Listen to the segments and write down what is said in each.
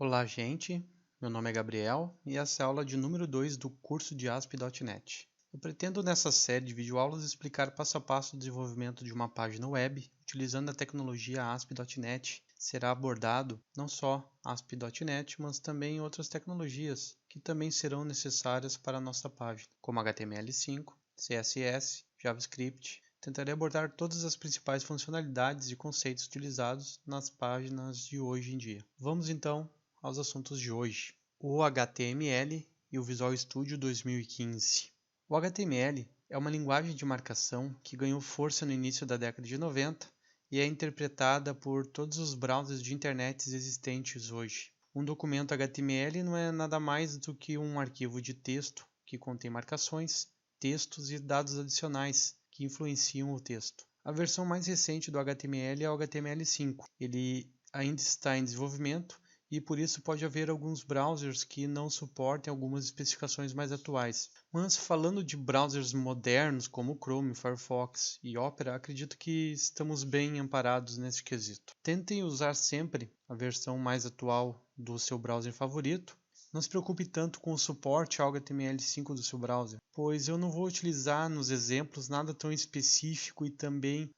Olá, gente. Meu nome é Gabriel e essa é a aula de número 2 do curso de ASP.NET. Eu pretendo nessa série de videoaulas explicar passo a passo o desenvolvimento de uma página web utilizando a tecnologia ASP.NET. Será abordado não só ASP.NET, mas também outras tecnologias que também serão necessárias para a nossa página, como HTML5, CSS, JavaScript. Tentarei abordar todas as principais funcionalidades e conceitos utilizados nas páginas de hoje em dia. Vamos então aos assuntos de hoje. O HTML e o Visual Studio 2015. O HTML é uma linguagem de marcação que ganhou força no início da década de 90 e é interpretada por todos os browsers de internet existentes hoje. Um documento HTML não é nada mais do que um arquivo de texto que contém marcações, textos e dados adicionais que influenciam o texto. A versão mais recente do HTML é o HTML5. Ele ainda está em desenvolvimento e por isso pode haver alguns browsers que não suportem algumas especificações mais atuais. Mas falando de browsers modernos como Chrome, Firefox e Opera, acredito que estamos bem amparados nesse quesito. Tentem usar sempre a versão mais atual do seu browser favorito. Não se preocupe tanto com o suporte ao HTML5 do seu browser, pois eu não vou utilizar nos exemplos nada tão específico e também,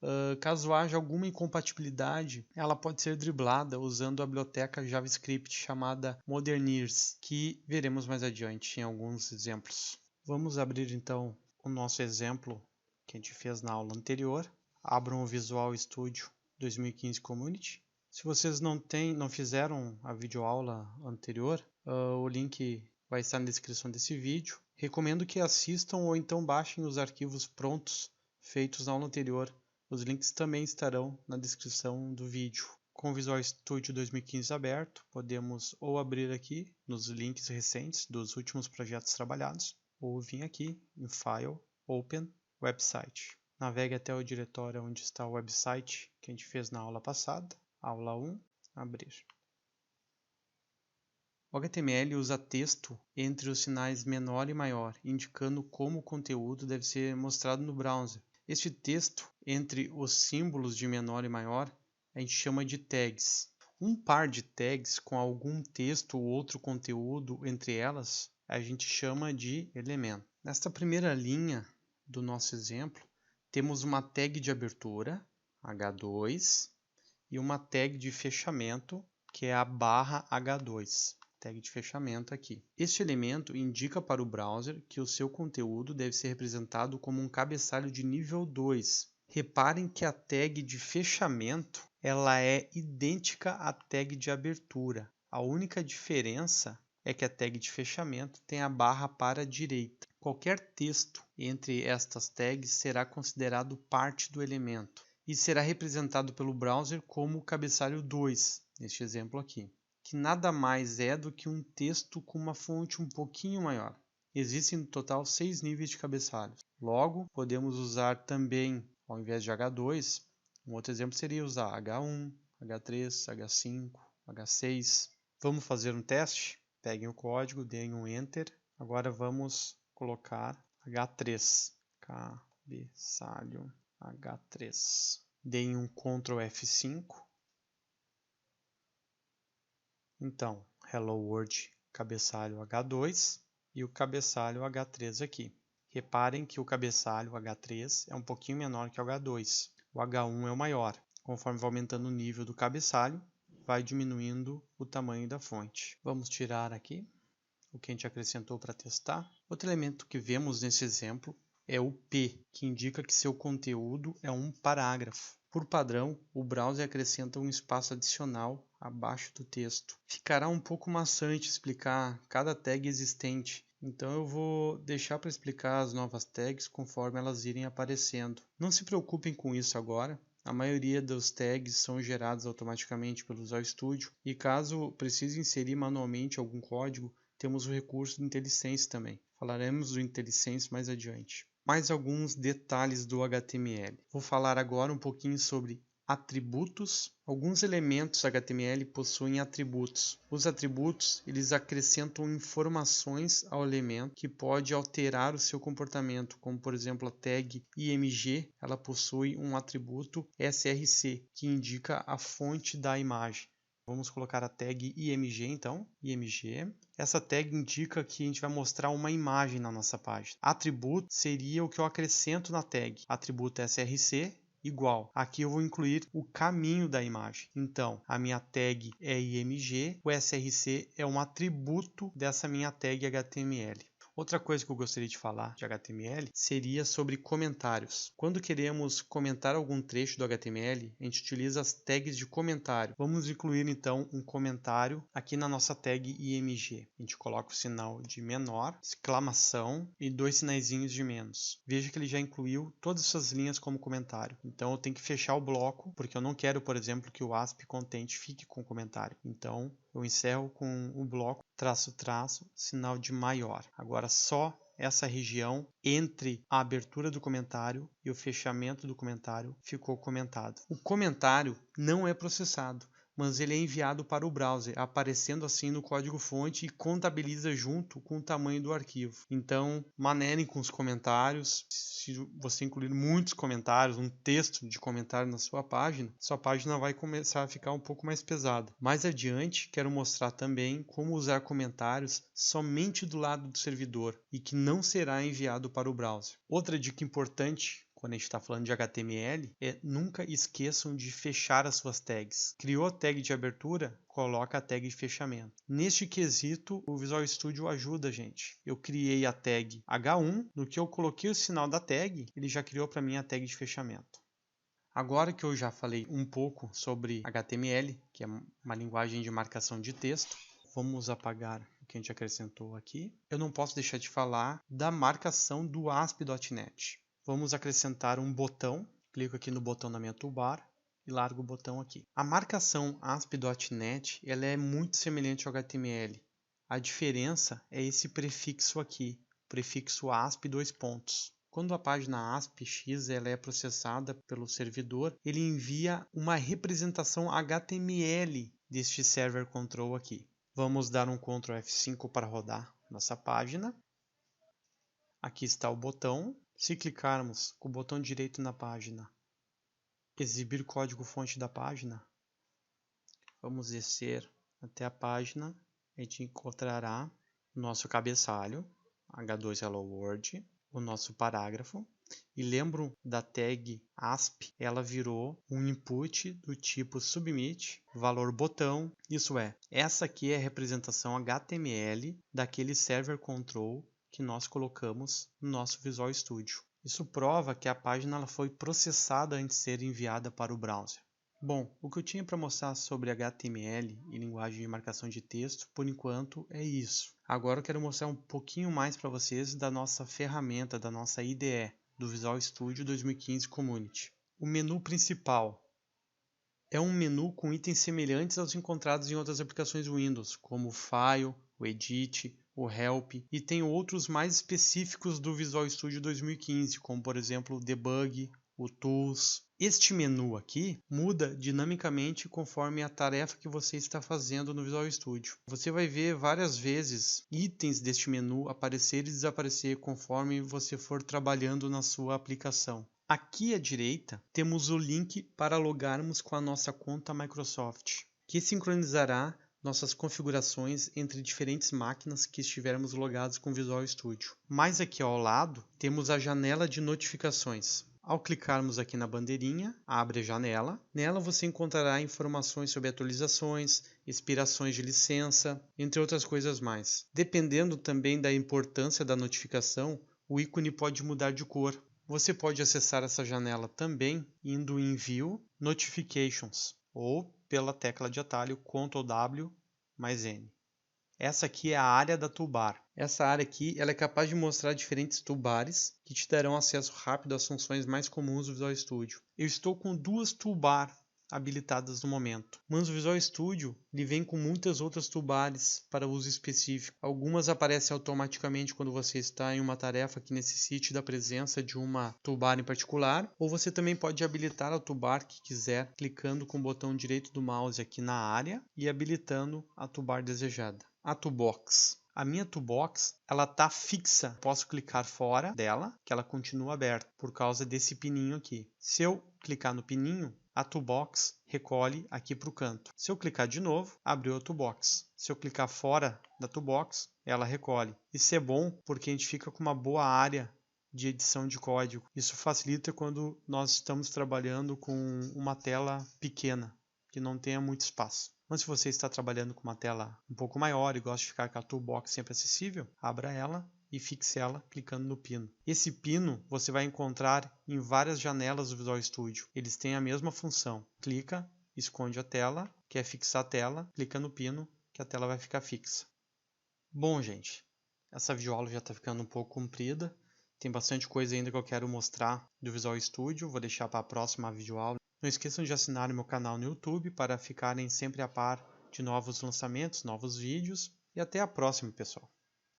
caso haja alguma incompatibilidade, ela pode ser driblada usando a biblioteca JavaScript chamada Moderneers, que veremos mais adiante em alguns exemplos. Vamos abrir então o nosso exemplo que a gente fez na aula anterior. Abram o Visual Studio 2015 Community. Se vocês não fizeram a videoaula anterior, o link vai estar na descrição desse vídeo. Recomendo que assistam ou então baixem os arquivos prontos feitos na aula anterior. Os links também estarão na descrição do vídeo. Com o Visual Studio 2015 aberto, podemos ou abrir aqui nos links recentes dos últimos projetos trabalhados, ou vir aqui em File, Open, Website. Navegue até o diretório onde está o website que a gente fez na aula passada. Aula 1, abrir. O HTML usa texto entre os sinais menor e maior, indicando como o conteúdo deve ser mostrado no browser. Este texto entre os símbolos de menor e maior a gente chama de tags. Um par de tags com algum texto ou outro conteúdo entre elas a gente chama de elemento. Nesta primeira linha do nosso exemplo, temos uma tag de abertura, H2, e uma tag de fechamento, que é a barra H2. Tag de fechamento aqui. Este elemento indica para o browser que o seu conteúdo deve ser representado como um cabeçalho de nível 2. Reparem que a tag de fechamento ela é idêntica à tag de abertura. A única diferença é que a tag de fechamento tem a barra para a direita. Qualquer texto entre estas tags será considerado parte do elemento e será representado pelo browser como cabeçalho 2, neste exemplo aqui, que nada mais é do que um texto com uma fonte um pouquinho maior. Existem no total 6 níveis de cabeçalhos. Logo, podemos usar também, ao invés de H2, um outro exemplo seria usar H1, H3, H5, H6. Vamos fazer um teste? Peguem o código, deem um Enter. Agora vamos colocar H3, cabeçalho H3. Deem um Ctrl F5. Então, Hello World, cabeçalho H2 e o cabeçalho H3 aqui. Reparem que o cabeçalho H3 é um pouquinho menor que o H2. O H1 é o maior. Conforme vai aumentando o nível do cabeçalho, vai diminuindo o tamanho da fonte. Vamos tirar aqui o que a gente acrescentou para testar. Outro elemento que vemos nesse exemplo é o P, que indica que seu conteúdo é um parágrafo. Por padrão, o browser acrescenta um espaço adicional abaixo do texto. Ficará um pouco maçante explicar cada tag existente, então eu vou deixar para explicar as novas tags conforme elas irem aparecendo. Não se preocupem com isso agora. A maioria dos tags são gerados automaticamente pelo Visual Studio e caso precise inserir manualmente algum código, temos o recurso do IntelliSense também. Falaremos do IntelliSense mais adiante. Mais alguns detalhes do HTML. Vou falar agora um pouquinho sobre atributos. Alguns elementos HTML possuem atributos. Os atributos, eles acrescentam informações ao elemento que pode alterar o seu comportamento, como por exemplo a tag img, ela possui um atributo src, que indica a fonte da imagem. Vamos colocar a tag IMG então, IMG. Essa tag indica que a gente vai mostrar uma imagem na nossa página. Atributo seria o que eu acrescento na tag. Atributo src igual. Aqui eu vou incluir o caminho da imagem. Então, a minha tag é IMG, o src é um atributo dessa minha tag HTML. Outra coisa que eu gostaria de falar de HTML seria sobre comentários. Quando queremos comentar algum trecho do HTML, a gente utiliza as tags de comentário. Vamos incluir então um comentário aqui na nossa tag IMG. A gente coloca o sinal de menor, exclamação e 2 sinaizinhos de menos. Veja que ele já incluiu todas essas linhas como comentário. Então eu tenho que fechar o bloco, porque eu não quero, por exemplo, que o ASP Content fique com comentário. Então eu encerro com o bloco traço, sinal de maior. Agora só essa região entre a abertura do comentário e o fechamento do comentário ficou comentado. O comentário não é processado, mas ele é enviado para o browser, aparecendo assim no código-fonte e contabiliza junto com o tamanho do arquivo. Então, manerem com os comentários. Se você incluir muitos comentários, um texto de comentário na sua página vai começar a ficar um pouco mais pesada. Mais adiante, quero mostrar também como usar comentários somente do lado do servidor e que não será enviado para o browser. Outra dica importante quando a gente está falando de HTML, nunca esqueçam de fechar as suas tags. Criou a tag de abertura? Coloca a tag de fechamento. Neste quesito, o Visual Studio ajuda a gente. Eu criei a tag H1, no que eu coloquei o sinal da tag, ele já criou para mim a tag de fechamento. Agora que eu já falei um pouco sobre HTML, que é uma linguagem de marcação de texto, vamos apagar o que a gente acrescentou aqui. Eu não posso deixar de falar da marcação do ASP.NET. Vamos acrescentar um botão, clico aqui no botão da minha toolbar e largo o botão aqui. A marcação ASP.NET ela é muito semelhante ao HTML. A diferença é esse prefixo aqui, prefixo ASP 2 pontos. Quando a página ASP.X ela é processada pelo servidor, ele envia uma representação HTML deste server control aqui. Vamos dar um Ctrl F5 para rodar nossa página. Aqui está o botão. Se clicarmos com o botão direito na página, exibir código-fonte da página, vamos descer até a página, a gente encontrará o nosso cabeçalho, H2 Hello World, o nosso parágrafo, e lembro da tag ASP, ela virou um input do tipo submit, valor botão, isso é, essa aqui é a representação HTML daquele server control que nós colocamos no nosso Visual Studio. Isso prova que a página ela foi processada antes de ser enviada para o browser. Bom, o que eu tinha para mostrar sobre HTML e linguagem de marcação de texto, por enquanto, é isso. Agora eu quero mostrar um pouquinho mais para vocês da nossa ferramenta, da nossa IDE, do Visual Studio 2015 Community. O menu principal é um menu com itens semelhantes aos encontrados em outras aplicações Windows, como o File, o Edit, o Help, e tem outros mais específicos do Visual Studio 2015, como por exemplo o Debug, o Tools. Este menu aqui muda dinamicamente conforme a tarefa que você está fazendo no Visual Studio. Você vai ver várias vezes itens deste menu aparecer e desaparecer conforme você for trabalhando na sua aplicação. Aqui à direita temos o link para logarmos com a nossa conta Microsoft, que sincronizará nossas configurações entre diferentes máquinas que estivermos logados com o Visual Studio. Mais aqui ao lado temos a janela de notificações. Ao clicarmos aqui na bandeirinha, abre a janela. Nela você encontrará informações sobre atualizações, expirações de licença, entre outras coisas mais. Dependendo também da importância da notificação, o ícone pode mudar de cor. Você pode acessar essa janela também indo em View, Notifications ou pela tecla de atalho Ctrl W mais N. Essa aqui é a área da toolbar. Essa área aqui ela é capaz de mostrar diferentes toolbars que te darão acesso rápido às funções mais comuns do Visual Studio. Eu estou com duas toolbars habilitadas no momento, mas o Visual Studio ele vem com muitas outras toolbars para uso específico. Algumas aparecem automaticamente quando você está em uma tarefa que necessite da presença de uma toolbar em particular, ou você também pode habilitar a toolbar que quiser, clicando com o botão direito do mouse aqui na área e habilitando a toolbar desejada. A toolbox. A minha toolbox ela está fixa, posso clicar fora dela, que ela continua aberta por causa desse pininho aqui. Se eu clicar no pininho, a toolbox recolhe aqui para o canto. Se eu clicar de novo, abriu a toolbox. Se eu clicar fora da toolbox, ela recolhe. Isso é bom porque a gente fica com uma boa área de edição de código. Isso facilita quando nós estamos trabalhando com uma tela pequena, que não tenha muito espaço. Mas se você está trabalhando com uma tela um pouco maior e gosta de ficar com a toolbox sempre acessível, abra ela e fixe ela clicando no pino. Esse pino você vai encontrar em várias janelas do Visual Studio. Eles têm a mesma função. Clica, esconde a tela, quer fixar a tela, clica no pino que a tela vai ficar fixa. Bom, gente, essa videoaula já está ficando um pouco comprida. Tem bastante coisa ainda que eu quero mostrar do Visual Studio. Vou deixar para a próxima videoaula. Não esqueçam de assinar o meu canal no YouTube para ficarem sempre a par de novos lançamentos, novos vídeos. E até a próxima, pessoal.